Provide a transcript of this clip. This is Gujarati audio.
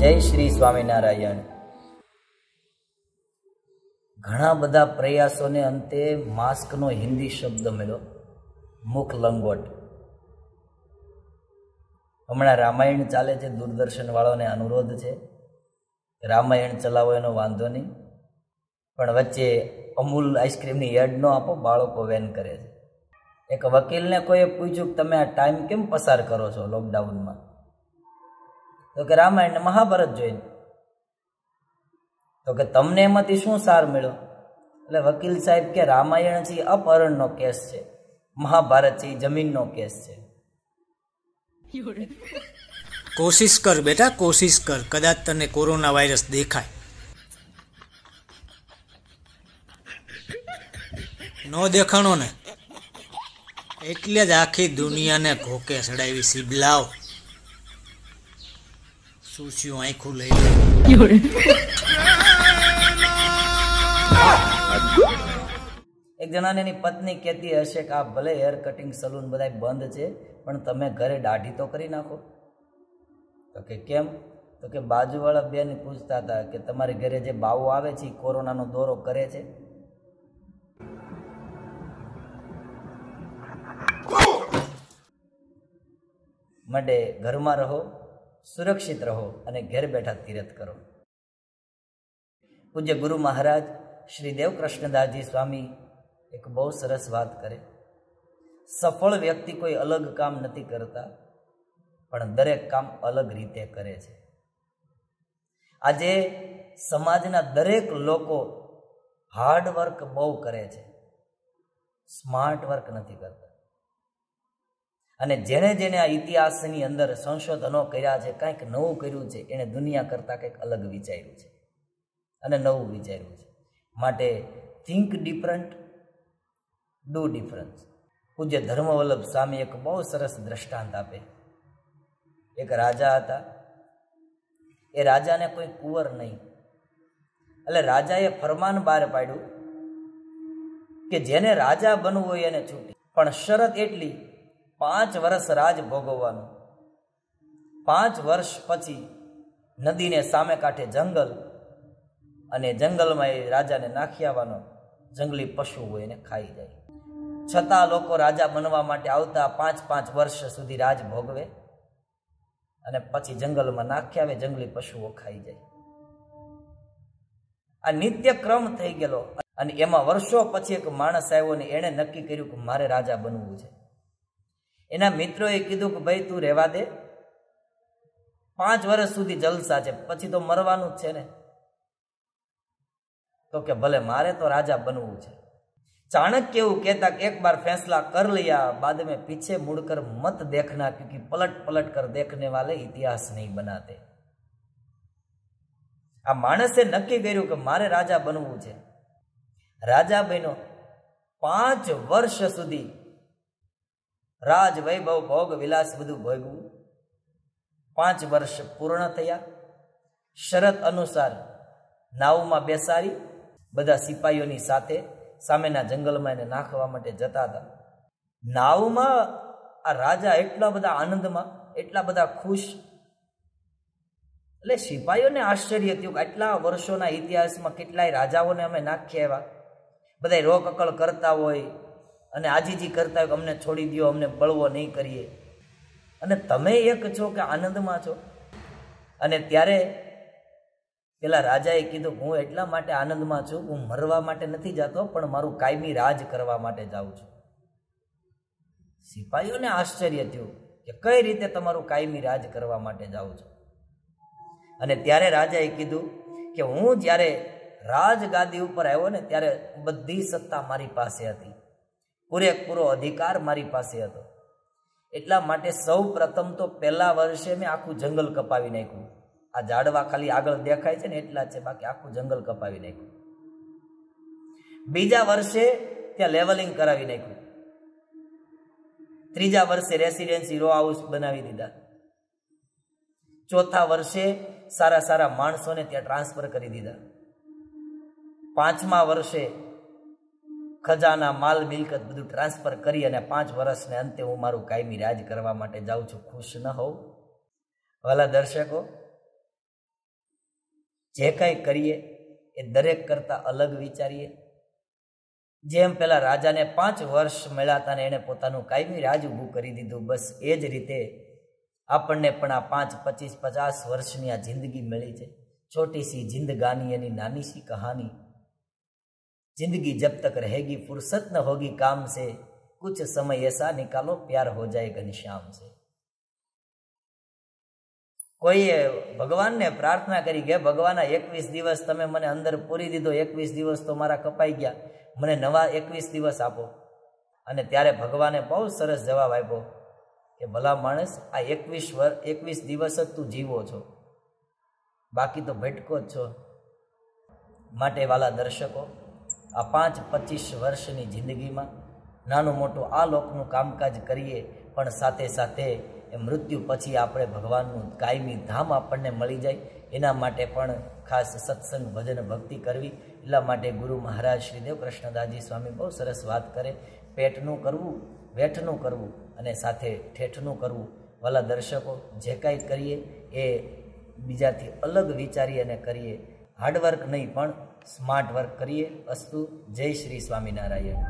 જય શ્રી સ્વામિનારાયણ। ઘણા બધા પ્રયાસોને અંતે માસ્કનો હિન્દી શબ્દ મળ્યો, મુખ લંગોટ। હમણાં રામાયણ ચાલે છે, દૂરદર્શન વાળાને અનુરોધ છે રામાયણ ચલાવો, એનો વાંધો નહીં, પણ વચ્ચે અમૂલ આઈસ્ક્રીમની એડ ન આપો, બાળકો વેન કરે છે। એક વકીલને કોઈએ પૂછ્યું કે તમે આ ટાઈમ કેમ પસાર કરો છો લોકડાઉનમાં? તો કે રામાયણ ને મહાભારત જોઈને। તો કે તમને એમાંથી શું સાર મળ્યો? એટલે વકીલ સાહેબ કે રામાયણ છે અપહરણનો કેસ છે, મહાભારત છે જમીનનો કેસ છે। કોશિશ કર બેટા, કોશિશ કર, કદાચ તને કોરોના વાયરસ દેખાય। નો દેખાણો ને એટલે જ આખી દુનિયાને ઘોકે ચડાવી સીબલાવ। સુસ્યું આંખું લઈ લે। એક જણાને એની પત્ની કહેતી હશે કે આ ભલે હેર કટિંગ સલૂન બધા બંધ છે, પણ તમે ઘરે દાઢી તો કરી નાખો। તો કે કેમ? તો કે બાજુવાળા બેન પૂછતા હતા કે તમારી ઘરે જે બાવો આવે છે એ કોરોનાનો દોરો કરે છે? માટે ઘરમાં રહો, સુરક્ષિત રહો અને ઘેર બેઠા તીરથ કરો। પૂજ્ય ગુરુ મહારાજ શ્રી દેવ કૃષ્ણદાસજી સ્વામી એક બહુ સરસ વાત કરે, સફળ વ્યક્તિ કોઈ અલગ કામ નથી કરતા, પણ દરેક કામ અલગ રીતે કરે છે। આજે સમાજના દરેક લોકો હાર્ડ વર્ક બહુ કરે છે, સ્માર્ટ વર્ક નથી કરતા। અને જેણે જેણે આ ઇતિહાસની અંદર સંશોધનો કર્યા છે, કંઈક નવું કર્યું છે, એણે દુનિયા કરતાં કંઈક અલગ વિચાર્યું છે અને નવું વિચાર્યું છે। માટે થિંક ડિફરન્ટ, ડુ ડિફરન્સ। પૂજ્ય ધર્મવલ્લભ સ્વામી એક બહુ સરસ દ્રષ્ટાંત આપે। એક રાજા હતા, એ રાજાને કોઈ કુંવર નહીં, એટલે રાજાએ ફરમાન બહાર પાડ્યું કે જેને રાજા બનવું હોય એને છૂટી, પણ શરત એટલી 5 વર્ષ રાજ ભોગવવાનું। 5 વર્ષ પછી નદીને સામે કાંઠે જંગલ, અને જંગલમાં એ રાજાને નાખી આવવાનો, જંગલી પશુ હોય એને ખાઈ જાય। છતાં લોકો રાજા બનવા માટે આવતા 5-5 વર્ષ સુધી રાજ ભોગવે અને પછી જંગલમાં નાખી આવે, જંગલી પશુઓ ખાઈ જાય। આ નિત્ય ક્રમ થઈ ગયેલો। અને એમાં વર્ષો પછી એક માણસ આવ્યો ને એણે નક્કી કર્યું કે મારે રાજા બનવું છે। એના મિત્રોએ કીધું કે ભાઈ તું રહેવા દે, 5 વર્ષ સુધી જલસા છે, પછી તો મરવાનું જ છે ને। તો કે ભલે, મારે તો રાજા બનવું છે। चाणक्य એવું કહેતા કે એક બાર फैसला कर लिया, बाद में पीछे मुड़कर मत देखना, क्योंकि पलट पलट कर देखने वाले इतिहास नहीं बनाते। આ માણસે નક્કી કર્યું કે મારે રાજા બનવું છે। રાજા બન્યો, 5 વર્ષ સુધી રાજ વૈભવ ભોગ વિલાસ બધું ભોગવું। 5 વર્ષ પૂર્ણ થયા, શરત અનુસાર નાવમાં બેસાડી બધા સિપાહીઓની સાથે સામેના જંગલમાં એને નાખવા માટે જતા હતા। નાવમાં આ રાજા એટલા બધા આનંદમાં, એટલા બધા ખુશ, એટલે સિપાહીઓને આશ્ચર્ય થયું કે આટલા વર્ષોના ઇતિહાસમાં કેટલાય રાજાઓને અમે નાખી આવ્યા, બધા રોક અકળ કરતા હોય અને આજીજી કરતા હોય કે અમને છોડી દો, અમને બળવો નહીં કરીએ, અને તમે એક છો કે આનંદમાં છો। અને ત્યારે પેલા રાજાએ કીધું હું એટલા માટે આનંદમાં છું, હું મરવા માટે નથી જતો, પણ મારું કાયમી રાજ કરવા માટે જાઉં છું। સિપાહીઓને આશ્ચર્ય થયું કે કઈ રીતે તમારું કાયમી રાજ કરવા માટે જાઉં છું? અને ત્યારે રાજાએ કીધું કે હું જ્યારે રાજગાદી ઉપર આવ્યો ને ત્યારે બધી સત્તા મારી પાસે હતી, પૂરેપૂરો અધિકાર મારી પાસે હતો, એટલા માટે સૌ પ્રથમ તો પહેલા વર્ષે મેં આખું જંગલ કપાવી નાખ્યું। આ ઝાડવા ખાલી આગળ દેખાય છે ને એટલા છે, બાકી આખું જંગલ કપાવી નાખ્યું। બીજા વર્ષે ત્યાં લેવલિંગ કરાવી નાખ્યું। ત્રીજા વર્ષે રેસિડેન્સી રો હાઉસ બનાવી દીધા। ચોથા વર્ષે સારા સારા માણસોને ત્યાં ટ્રાન્સફર કરી દીધા। 5મા વર્ષે ખજાના માલ મિલકત બધું ટ્રાન્સફર કરી અને 5 વર્ષને અંતે હું મારું કાયમી રાજ કરવા માટે જાઉં છું। ખુશ ન હોઉં? વાલા દર્શકો, જે કાંઈ કરીએ એ દરેક કરતાં અલગ વિચારીએ. જેમ પેલા રાજાને 5 વર્ષ મળ્યા હતા ને એણે પોતાનું કાયમી રાજ ઊભું કરી દીધું, બસ એ જ રીતે આપણને પણ આ 5, 25, 50 વર્ષની આ જિંદગી મળી છે. छोटी सी जिंदगानी यानी नानी सी कहानी. जिंदगी जब तक रहेगी फुर्सत न होगी काम से, कुछ समय ऐसा निकालो प्यार हो जाए घनश्याम से. કોઈએ ભગવાનને પ્રાર્થના કરી કે ભગવાન 21 દિવસ તમે મને અંદર પૂરી દીધો, 21 દિવસ તો મારા કપાઈ ગયા, મને નવા 21 દિવસ આપો. અને ત્યારે ભગવાને બહુ સરસ જવાબ આપ્યો કે ભલા માણસ, આ 21 દિવસ જ તું જીવો છો, બાકી તો ભટકો જ છો. માટે વાલા દર્શકો, આ 5-25 વર્ષની જિંદગીમાં નાનું મોટું આ લોકનું કામકાજ કરીએ, પણ સાથે સાથે એ મૃત્યુ પછી આપણે ભગવાનનું કાયમી ધામ આપણને મળી જાય, એના માટે પણ ખાસ સત્સંગ, ભજન, ભક્તિ કરવી. એટલા માટે ગુરુ મહારાજ શ્રી દેવ કૃષ્ણદાસજી સ્વામી બહુ સરસ વાત કરે, પેટનું કરવું, વેઠનું કરવું અને સાથે ઠેઠનું કરવું. વાલા દર્શકો, જે કાંઈ કરીએ એ બીજાથી અલગ વિચારીએ અને કરીએ. હાર્ડવર્ક નહીં પણ સ્માર્ટ વર્ક કરીએ. અસ્તુ. જય શ્રી સ્વામિનારાયણ.